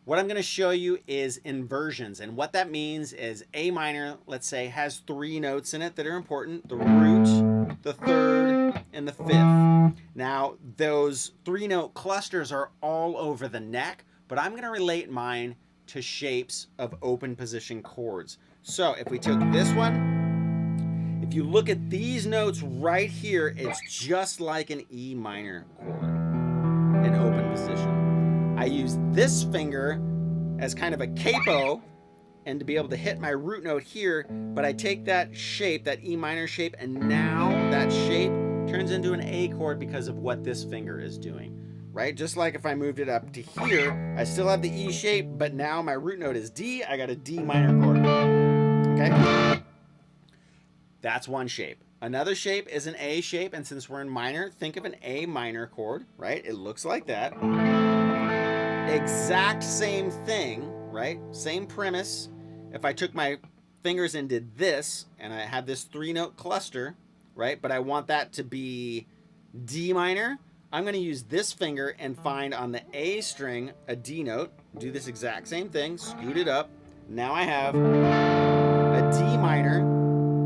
What I'm going to show you is inversions. And what that means is A minor, let's say, has 3 notes in it that are important: the root, the third, and the fifth. Now, those 3-note clusters are all over the neck, but I'm going to relate mine to shapes of open position chords. So if we took this one, if you look at these notes right here, it's just like an E minor chord in open position. I use this finger as kind of a capo and to be able to hit my root note here, but I take that shape, that E minor shape, and now that shape turns into an A chord because of what this finger is doing, right? Just like if I moved it up to here, I still have the E shape, but now my root note is D, I got a D minor chord, okay? That's one shape. Another shape is an A shape, and since we're in minor, think of an A minor chord, right? It looks like that. Exact same thing, right? Same premise. If I took my fingers and did this, and I have this 3-note cluster, right? But I want that to be D minor, I'm going to use this finger and find on the A string a D note. Do this exact same thing, scoot it up. Now I have a D minor,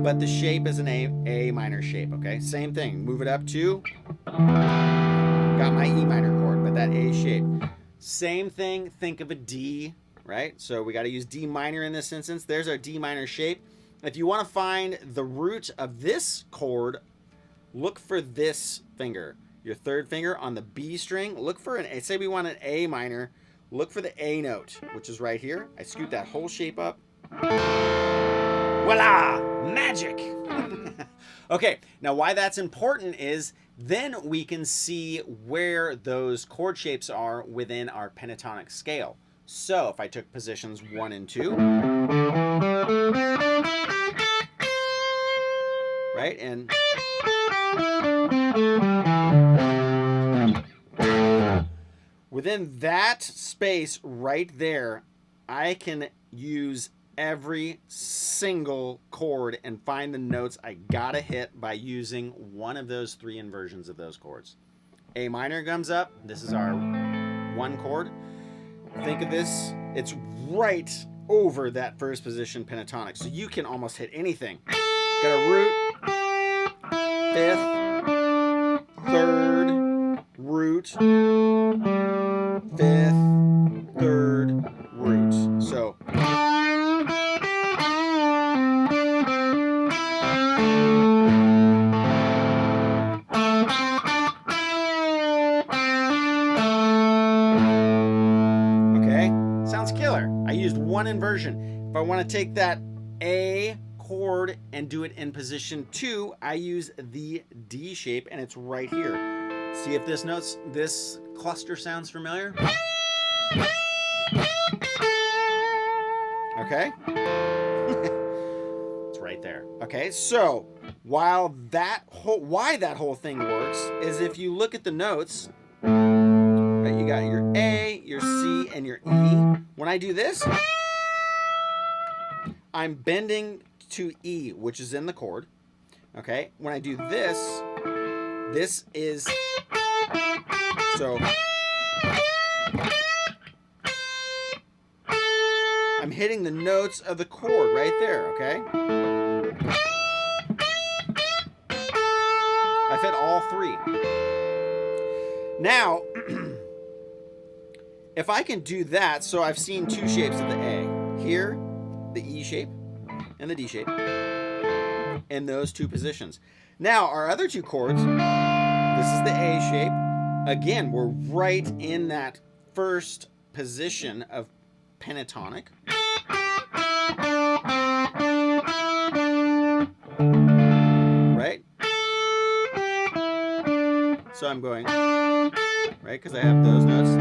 but the shape is an A minor shape, okay? Same thing. Move it up to, got my E minor chord, but that A shape. Same thing, think of a D, right? So we got to use D minor in this instance. There's our D minor shape. If you want to find the root of this chord, look for this finger, your third finger on the B string. Look for an A. Say we want an A minor. Look for the A note, which is right here. I scoot that whole shape up. Voila! Magic! Okay, now why that's important is then we can see where those chord shapes are within our pentatonic scale. So if I took positions 1 and 2, right, and within that space right there, I can use every single chord and find the notes I gotta hit by using one of those 3 inversions of those chords. A minor comes up. This is our 1 chord. Think of this. It's right over that first position pentatonic, so you can almost hit anything. Got a root, 5th, 3rd, root, 5th, 3rd, root. So sounds killer. I used 1 inversion. If I want to take that A chord and do it in position 2, I use the D shape, and it's right here. See if this cluster sounds familiar? Okay? It's right there. Okay, so why that whole thing works is if you look at the notes, right, you got your A, your C, and your E. When I do this, I'm bending to E, which is in the chord. Okay? When I do this, this is, so I'm hitting the notes of the chord right there, okay? I've hit all 3. Now, if I can do that, so I've seen 2 shapes of the A. Here, the E shape, and the D shape, in those 2 positions. Now, our other 2 chords, this is the A shape. Again, we're right in that first position of pentatonic. Right? So I'm going, right, because I have those notes.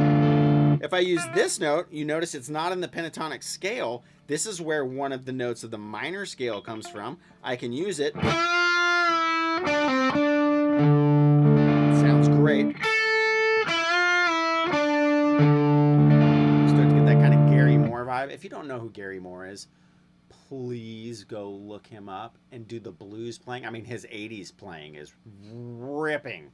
If I use this note, you notice it's not in the pentatonic scale. This is where one of the notes of the minor scale comes from. I can use it. It sounds great. Start to get that kind of Gary Moore vibe. If you don't know who Gary Moore is, please go look him up and do the blues playing. I mean, his 80s playing is ripping.